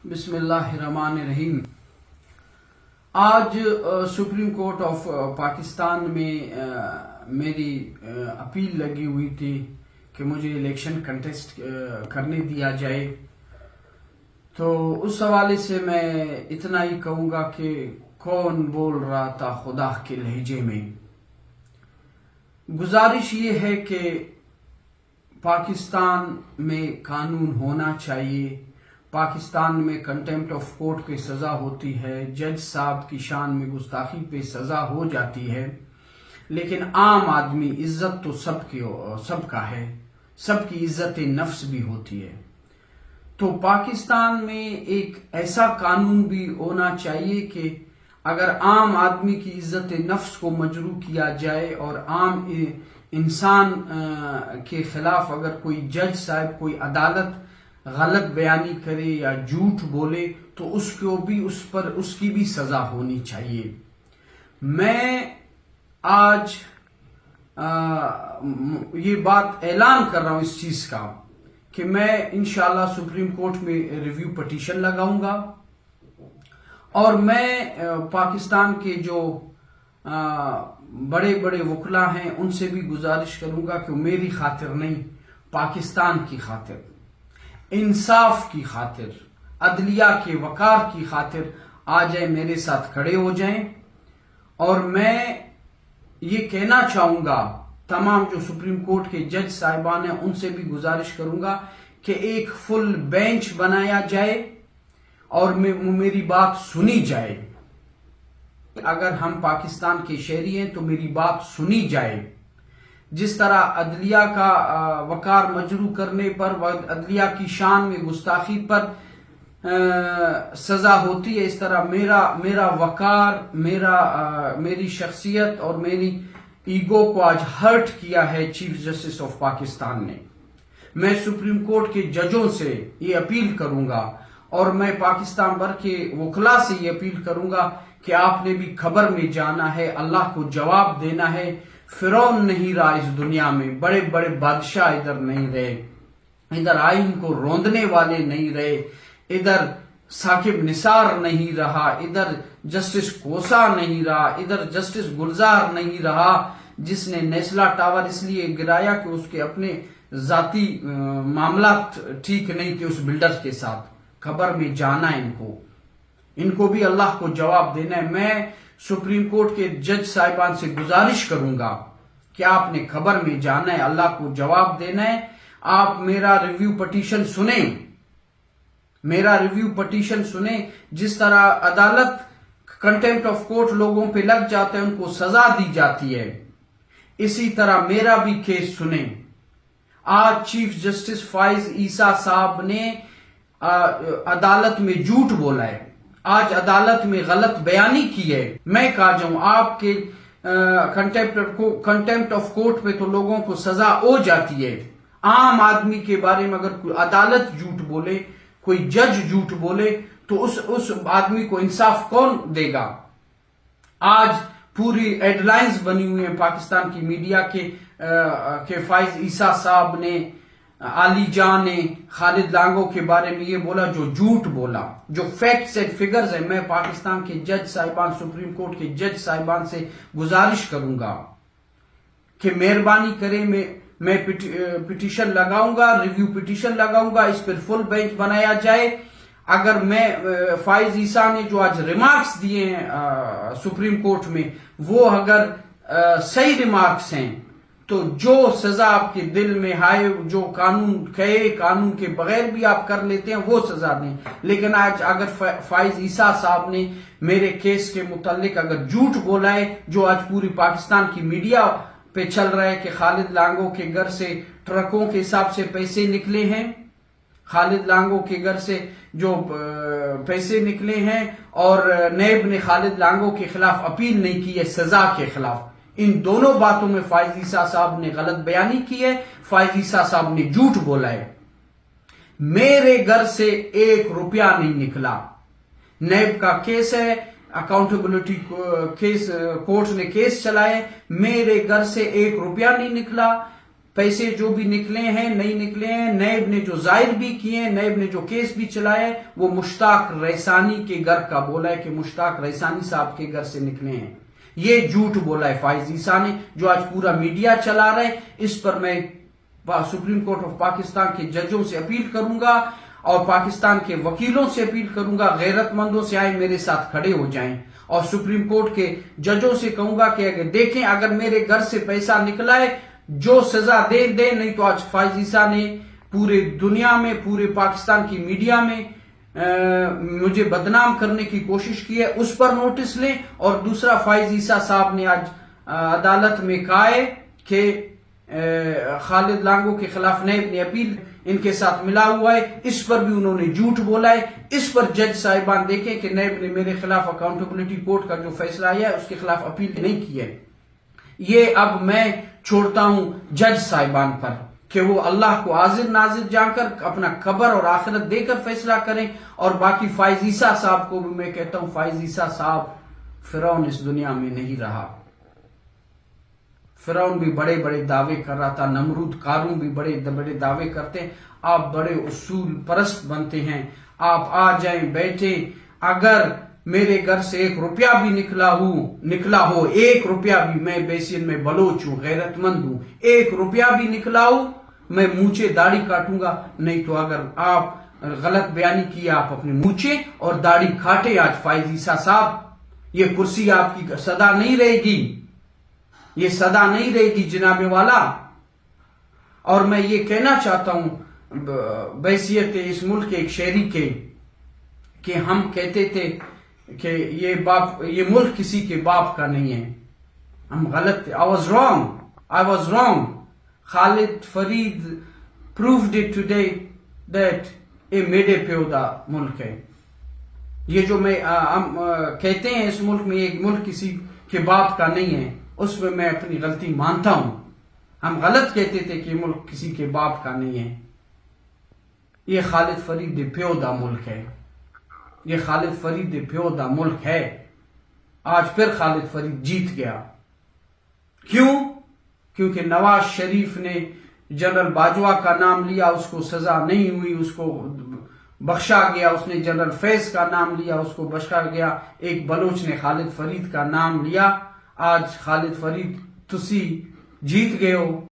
بسم اللہ الرحمن الرحیم۔ آج سپریم کورٹ آف پاکستان میں میری اپیل لگی ہوئی تھی کہ مجھے الیکشن کنٹیسٹ کرنے دیا جائے، تو اس حوالے سے میں اتنا ہی کہوں گا کہ کون بول رہا تھا خدا کے لہجے میں۔ گزارش یہ ہے کہ پاکستان میں قانون ہونا چاہیے، پاکستان میں کنٹمپٹ آف کورٹ پہ سزا ہوتی ہے، جج صاحب کی شان میں گستاخی پہ سزا ہو جاتی ہے، لیکن عام آدمی عزت تو سب کا ہے، سب کی عزت نفس بھی ہوتی ہے۔ تو پاکستان میں ایک ایسا قانون بھی ہونا چاہیے کہ اگر عام آدمی کی عزت نفس کو مجروح کیا جائے اور عام انسان کے خلاف اگر کوئی جج صاحب کوئی عدالت غلط بیانی کرے یا جھوٹ بولے تو اس کی بھی سزا ہونی چاہیے۔ میں آج یہ بات اعلان کر رہا ہوں اس چیز کا کہ میں انشاءاللہ سپریم کورٹ میں ریویو پٹیشن لگاؤں گا، اور میں پاکستان کے جو بڑے بڑے وکلا ہیں ان سے بھی گزارش کروں گا کہ میری خاطر نہیں، پاکستان کی خاطر، انصاف کی خاطر، عدلیہ کے وقار کی خاطر آ جائیں، میرے ساتھ کھڑے ہو جائیں۔ اور میں یہ کہنا چاہوں گا تمام جو سپریم کورٹ کے جج صاحبان ہیں ان سے بھی گزارش کروں گا کہ ایک فل بینچ بنایا جائے اور میری بات سنی جائے۔ اگر ہم پاکستان کے شہری ہیں تو میری بات سنی جائے۔ جس طرح عدلیہ کا وقار مجروح کرنے پر، عدلیہ کی شان میں گستاخی پر سزا ہوتی ہے، اس طرح میرا وقار، میری شخصیت اور میری ایگو کو آج ہرٹ کیا ہے چیف جسٹس آف پاکستان نے۔ میں سپریم کورٹ کے ججوں سے یہ اپیل کروں گا اور میں پاکستان بھر کے وکلا سے یہ اپیل کروں گا کہ آپ نے بھی خبر میں جانا ہے، اللہ کو جواب دینا ہے۔ فرعون نہیں رہا اس دنیا میں، بڑے بڑے بادشاہ ادھر نہیں رہے، ادھر آئین کو روندنے والے نہیں رہے، ادھر ثاقب نثار نہیں رہا، ادھر جسٹس کوسا نہیں رہا، ادھر جسٹس گلزار نہیں رہا، جس نے نیسلا ٹاور اس لیے گرایا کہ اس کے اپنے ذاتی معاملات ٹھیک نہیں تھے اس بلڈر کے ساتھ۔ خبر میں جانا ان کو بھی اللہ کو جواب دینا ہے۔ میں سپریم کورٹ کے جج صاحبان سے گزارش کروں گا کہ آپ نے خبر میں جانا ہے، اللہ کو جواب دینا ہے۔ آپ میرا ریویو پٹیشن سنیں، جس طرح عدالت کنٹمپٹ آف کورٹ لوگوں پہ لگ جاتے ہیں، ان کو سزا دی جاتی ہے، اسی طرح میرا بھی کیس سنیں۔ آج چیف جسٹس فائز عیسیٰ صاحب نے عدالت میں جھوٹ بولا ہے، آج عدالت میں غلط بیانی کی ہے۔ میں کہا جاؤں آپ کے کنٹمپٹ آف کورٹ پہ تو لوگوں کو سزا ہو جاتی ہے، عام آدمی کے بارے میں اگر کوئی عدالت جھوٹ بولے، کوئی جج جھوٹ بولے تو اس آدمی کو انصاف کون دے گا؟ آج پوری ہیڈ لائنز بنی ہوئی ہیں پاکستان کی میڈیا کے فائز عیسیٰ صاحب نے، علی جان نے خالد لانگو کے بارے میں یہ بولا جو جھوٹ بولا، جو فیکٹس اینڈ فگرز ہیں۔ میں پاکستان کے جج صاحبان، سپریم کورٹ کے جج صاحبان سے گزارش کروں گا کہ مہربانی کریں، میں پٹیشن لگاؤں گا، ریویو پٹیشن لگاؤں گا، اس پر فل بینچ بنایا جائے۔ اگر میں فائز عیسیٰ نے جو آج ریمارکس دیے ہیں سپریم کورٹ میں، وہ اگر صحیح ریمارکس ہیں تو جو سزا آپ کے دل میں آئے، جو قانون کے بغیر بھی آپ کر لیتے ہیں وہ سزا دیں۔ لیکن آج اگر فائز عیسیٰ صاحب نے میرے کیس کے متعلق اگر جھوٹ بولا ہے، جو آج پوری پاکستان کی میڈیا پہ چل رہا ہے کہ خالد لانگو کے گھر سے ٹرکوں کے حساب سے پیسے نکلے ہیں، خالد لانگو کے گھر سے جو پیسے نکلے ہیں، اور نیب نے خالد لانگو کے خلاف اپیل نہیں کی ہے سزا کے خلاف، ان دونوں باتوں میں فائز عیسیٰ صاحب نے غلط بیانی کی ہے، فائز عیسیٰ صاحب نے جھوٹ بولا ہے۔ میرے گھر سے 1 روپیہ نہیں نکلا، نیب کا کیس ہے، اکاؤنٹیبلٹی کیس، کورٹ نے کیس چلائے، میرے گھر سے 1 روپیہ نہیں نکلا۔ پیسے جو بھی نکلے ہیں نہیں نکلے ہیں، نیب نے جو ظاہر بھی کیے ہیں، نیب نے جو کیس بھی چلائے، وہ مشتاق ریسانی کے گھر کا بولا ہے کہ مشتاق ریسانی صاحب کے گھر سے نکلے ہیں۔ یہ جھوٹ بولا ہے فائز عیسیٰ نے، جو آج پورا میڈیا چلا رہے۔ اس پر میں سپریم کورٹ آف پاکستان کے ججوں سے اپیل کروں گا اور پاکستان کے وکیلوں سے اپیل کروں گا، غیرت مندوں سے آئیں میرے ساتھ کھڑے ہو جائیں، اور سپریم کورٹ کے ججوں سے کہوں گا کہ اگر دیکھیں اگر میرے گھر سے پیسہ نکلا ہے جو سزا دے، نہیں تو آج فائز عیسیٰ نے پورے دنیا میں، پورے پاکستان کی میڈیا میں مجھے بدنام کرنے کی کوشش کی ہے، اس پر نوٹس لیں۔ اور دوسرا، فائز عیسیٰ صاحب نے آج عدالت میں کہا ہے کہ خالد لانگو کے خلاف نیب نے اپیل ان کے ساتھ ملا ہوا ہے، اس پر بھی انہوں نے جھوٹ بولا ہے۔ اس پر جج صاحبان دیکھیں کہ نیب نے میرے خلاف اکاؤنٹیبلٹی کورٹ کا جو فیصلہ آیا ہے اس کے خلاف اپیل نہیں کی ہے۔ یہ اب میں چھوڑتا ہوں جج صاحبان پر کہ وہ اللہ کو حاضر ناظر جان کر اپنا قبر اور آخرت دے کر فیصلہ کریں۔ اور باقی فائز عیسیٰ صاحب کو بھی میں کہتا ہوں، فائز عیسیٰ صاحب فرعون اس دنیا میں نہیں رہا۔ فرعون بھی بڑے بڑے دعوے کر رہا تھا، نمرود قارون بھی بڑے بڑے دعوے کرتے ہیں، آپ بڑے اصول پرست بنتے ہیں۔ آپ آ جائیں، بیٹھیں، اگر میرے گھر سے 1 روپیہ بھی نکلا ہو 1 روپیہ بھی، میں بیسین میں بلوچ ہوں، غیرت مند ہوں، 1 روپیہ بھی نکلا ہو میں مونچھے داڑھی کاٹوں گا، نہیں تو اگر آپ غلط بیانی کی آپ اپنے مونچھے اور داڑھی کاٹے۔ آج فائز عیسیٰ صاحب، یہ کرسی آپ کی صدا نہیں رہے گی، یہ صدا نہیں رہے گی جناب والا۔ اور میں یہ کہنا چاہتا ہوں بحیثیت اس ملک کے ایک شہری کے، کہ ہم کہتے تھے کہ یہ ملک کسی کے باپ کا نہیں ہے، ہم غلط تھے۔ I was wrong. Khalid Farid proved it today that یہ میرے پیو دا ملک ہے۔ یہ جو ہم کہتے ہیں اس ملک میں یہ ملک کسی کے باپ کا نہیں ہے، اس میں اپنی غلطی مانتا ہوں۔ ہم غلط کہتے تھے کہ یہ ملک کسی کے باپ کا نہیں ہے۔ یہ خالد فرید دے پیو دا ملک ہے، یہ خالد فرید دے پیو دا ملک ہے۔ آج پھر خالد فرید جیت گیا۔ کیوں؟ کیونکہ نواز شریف نے جنرل باجوہ کا نام لیا، اس کو سزا نہیں ہوئی، اس کو بخشا گیا۔ اس نے جنرل فیض کا نام لیا، اس کو بخشا گیا۔ ایک بلوچ نے خالد فرید کا نام لیا۔ آج خالد فرید تسی جیت گئے ہو۔